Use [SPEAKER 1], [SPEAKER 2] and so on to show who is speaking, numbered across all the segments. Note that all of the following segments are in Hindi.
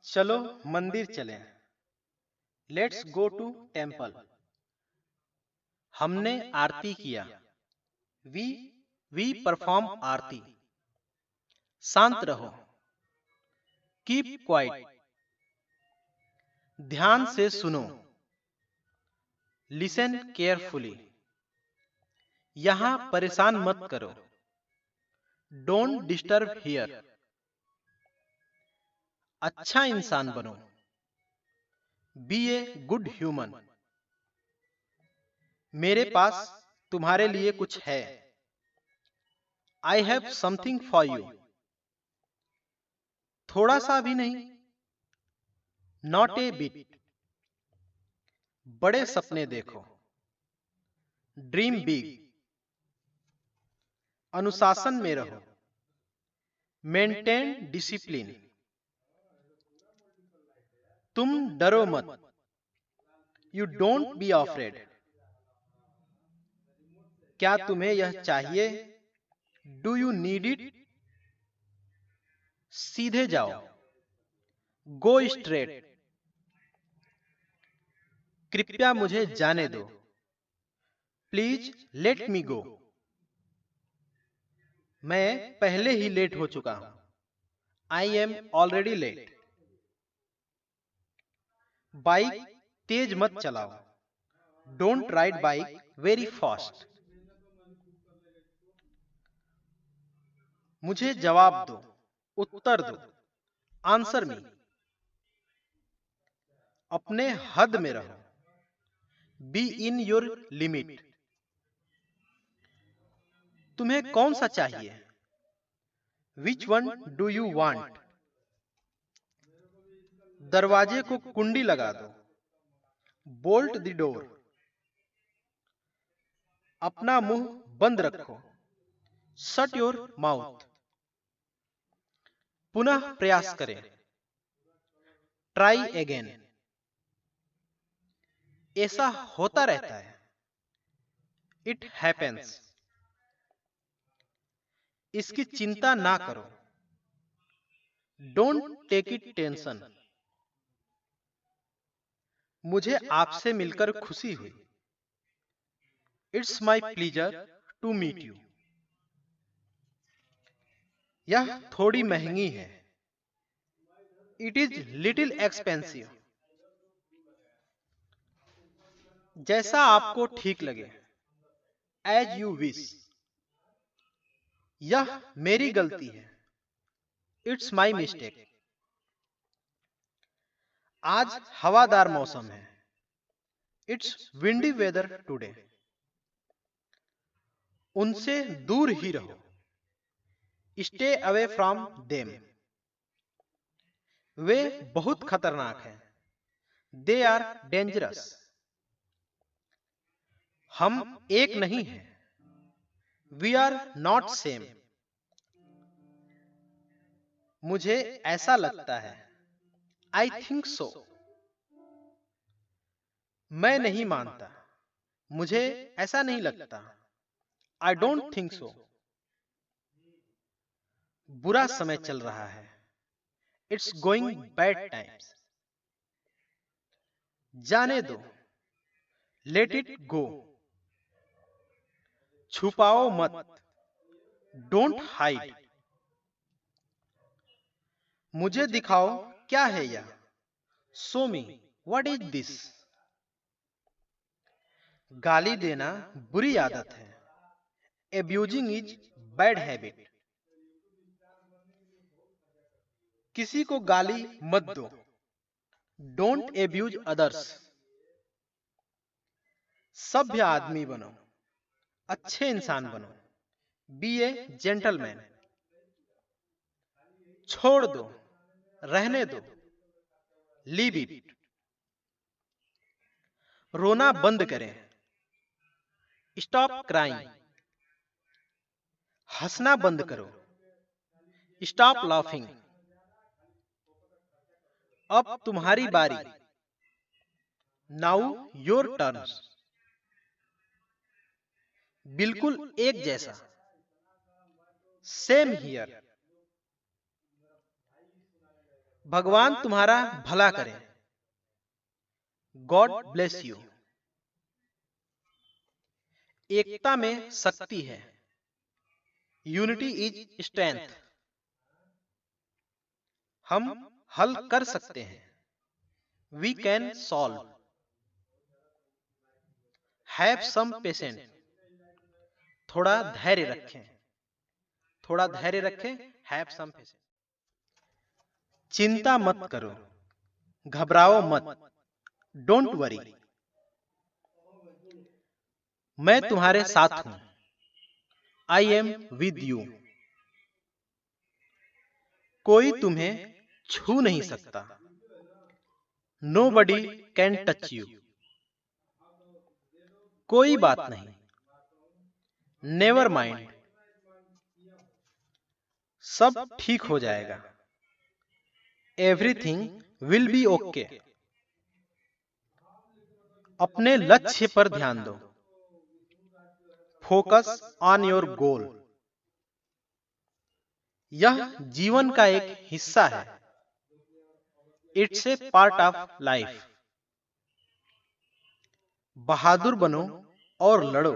[SPEAKER 1] चलो मंदिर चलें। Let's go to temple. हमने आरती किया। We we perform aarti. शांत रहो। Keep quiet. ध्यान से सुनो। Listen carefully. यहां परेशान मत करो। Don't disturb here. अच्छा इंसान बनो। Be a good human. मेरे पास तुम्हारे लिए कुछ है। I have something for you. थोड़ा सा भी नहीं। Not a bit. बड़े सपने देखो। Dream big. अनुशासन में रहो। Maintain discipline. तुम डरो मत। You don't be afraid. क्या तुम्हें यह चाहिए? Do you need it? सीधे जाओ। Go straight. कृपया मुझे जाने दो। Please let me go. मैं पहले ही लेट हो चुका हूं। I am already late. Bike तेज मत चलाओ। Don't ride bike very fast. मुझे जवाब दो। उत्तर दो। Answer me. अपने हद में रहो। Be in your limit. तुम्हें कौन सा चाहिए? Which one do you want? दरवाजे को कुंडी लगा दो। Bolt the door. अपना मुंह बंद रखो। Shut your mouth. पुनः प्रयास करें। Try again. ऐसा होता रहता है। It happens. इसकी चिंता ना करो। Don't take it tension. मुझे आपसे मिलकर खुशी हुई। It's my pleasure to meet you. यह थोड़ी महंगी है। It is little expensive. जैसा आपको ठीक लगे। As you wish. यह मेरी गलती है। It's my mistake. आज हवादार मौसम है। It's windy weather today. उनसे दूर ही रहो। Stay away from them. वे बहुत खतरनाक हैं। They are dangerous. हम एक नहीं हैं। We are not same. मुझे ऐसा लगता है। I think so. मैं नहीं मानता। मुझे ऐसा नहीं लगता। I don't think so. बुरा समय चल रहा है। It's going bad times. जाने दो। Let it go. छुपाओ मत। Don't hide. मुझे दिखाओ क्या है यह। Show me what is this. गाली देना बुरी आदत है। Abusing is bad habit. किसी को गाली मत दो। Don't abuse others. सभ्य आदमी बनो। अच्छे इंसान बनो। Be a gentleman. छोड़ दो। रहने दो। Leave it. रोना बंद करें। Stop crying. हंसना बंद करो। Stop laughing. अब तुम्हारी बारी। Now your turn. बिल्कुल एक जैसा। Same here. भगवान तुम्हारा भला करे। God bless you. एकता में शक्ति है। Unity is strength. हम हल कर सकते हैं। We can solve. Have some patience. थोड़ा धैर्य रखें। थोड़ा धैर्य रखें। Have some patience. चिंता मत करो। घबराओ मत। Don't worry. मैं तुम्हारे साथ हूं। I am with you. कोई तुम्हें छू नहीं सकता। Nobody can touch you. कोई बात नहीं। Never mind. सब ठीक हो जाएगा। Everything will be okay. अपने लक्ष्य पर ध्यान दो। Focus on your goal. यह जीवन का एक हिस्सा है। It's a part of life. बहादुर बनो और लड़ो।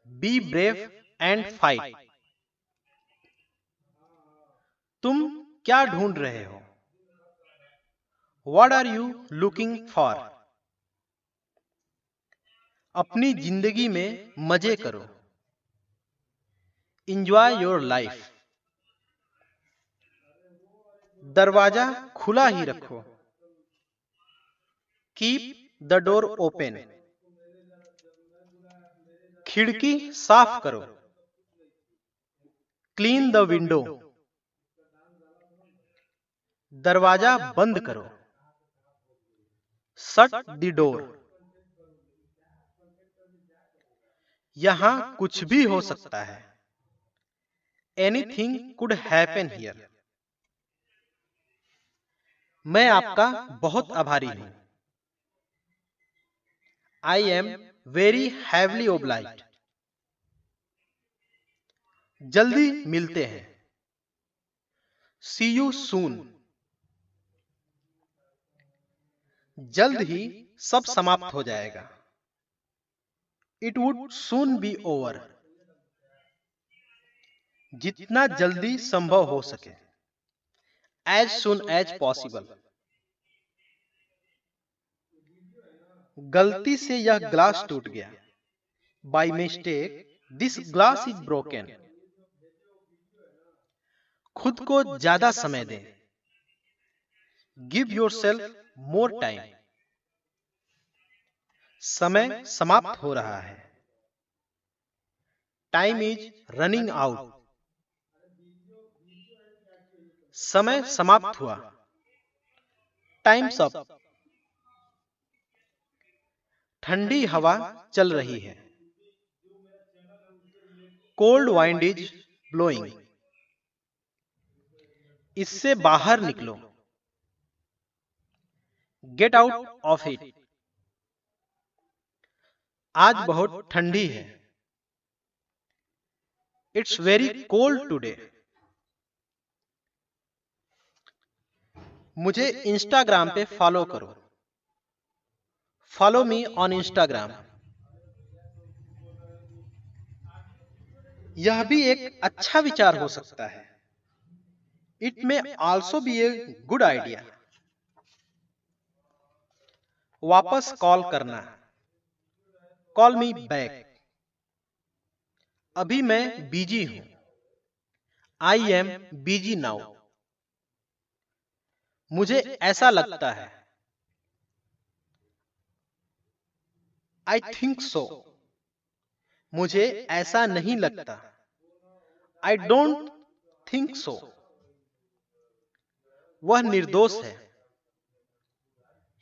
[SPEAKER 1] Be brave and fight. तुम क्या ढूंढ रहे हो? What are you looking for? अपनी जिंदगी में मजे करो। Enjoy your life. दरवाजा खुला ही रखो। Keep the door open. खिड़की साफ करो। Clean the window. दरवाजा बंद करो। Shut the door. यहां कुछ भी हो सकता है। Anything could happen here. मैं आपका बहुत आभारी हूं। I am very heavily obliged. जल्दी मिलते हैं। See you soon. जल्द ही सब समाप्त हो जाएगा। It would soon be over. जितना जल्दी संभव हो सके। As soon as possible. गलती से यह ग्लास टूट गया। By mistake this glass is broken. खुद को ज्यादा समय दें। Give yourself more time. समय समाप्त हो रहा है। Time is running out. समय समाप्त हुआ। Times up. ठंडी हवा चल रही है। Cold wind is blowing. इससे बाहर निकलो। Get out of it. आज बहुत ठंडी है। It's very cold today. मुझे इंस्टाग्राम पे फॉलो करो। Follow me on Instagram. यह भी एक अच्छा विचार हो सकता है। It may also be a good idea. वापस कॉल करना। Call me back. अभी मैं बिजी हूं। I am busy now. मुझे ऐसा लगता है। आई थिंक सो। मुझे ऐसा नहीं लगता। आई डोंट थिंक सो। वह निर्दोष है।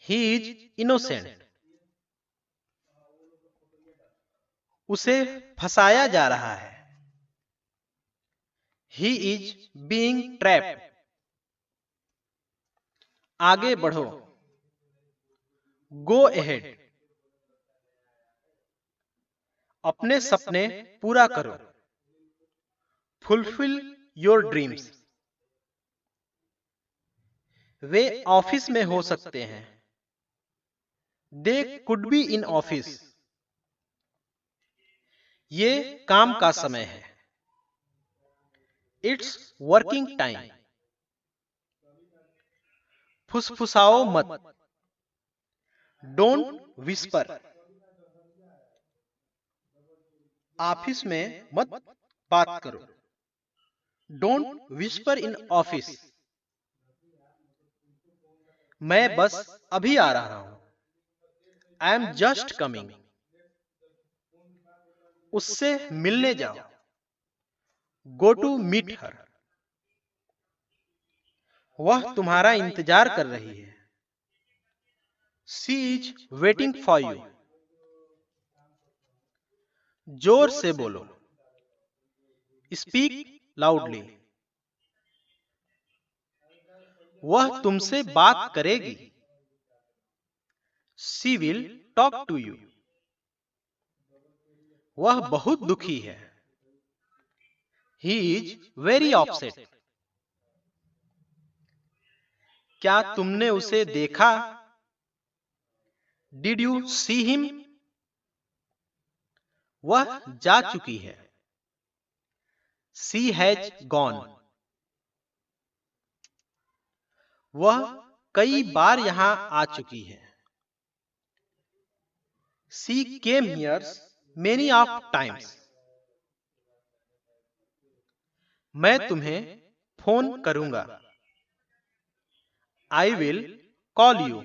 [SPEAKER 1] He is innocent. उसे फंसाया जा रहा है। He is being trapped. आगे बढ़ो। Go ahead. अपने सपने पूरा करो। Fulfil your dreams. Way office में हो सकते हैं। They could be in office. ये काम का समय है। It's working time. फुसफुसाओ मत। Don't whisper. ऑफिस में मत बात करो। Don't whisper in office. मैं बस अभी आ रहा हूं। I am just coming. उससे मिलने जाओ। Go to meet her. वह तुम्हारा इंतजार कर रही है। She is waiting for you. जोर से बोलो। Speak loudly. वह तुमसे बात करेगी। She will talk to you. वह बहुत दुखी है। He is very upset. क्या तुमने उसे देखा? Did you see him? वह जा चुकी है। She has gone. वह कई बार यहां आ चुकी है। She came here many of times. मैं तुम्हें फोन करूंगा। I will call you.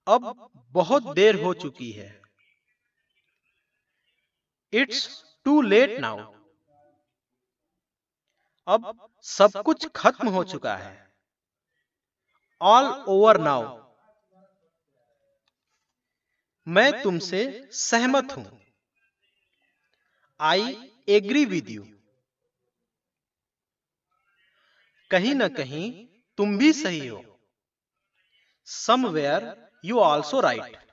[SPEAKER 1] अब बहुत देर हो चुकी है। It's too late now. अब सब कुछ खत्म हो चुका है। All over now. मैं तुमसे सहमत हूं। I agree with you. कहीं न कहीं तुम भी सही हो। Somewhere you also right.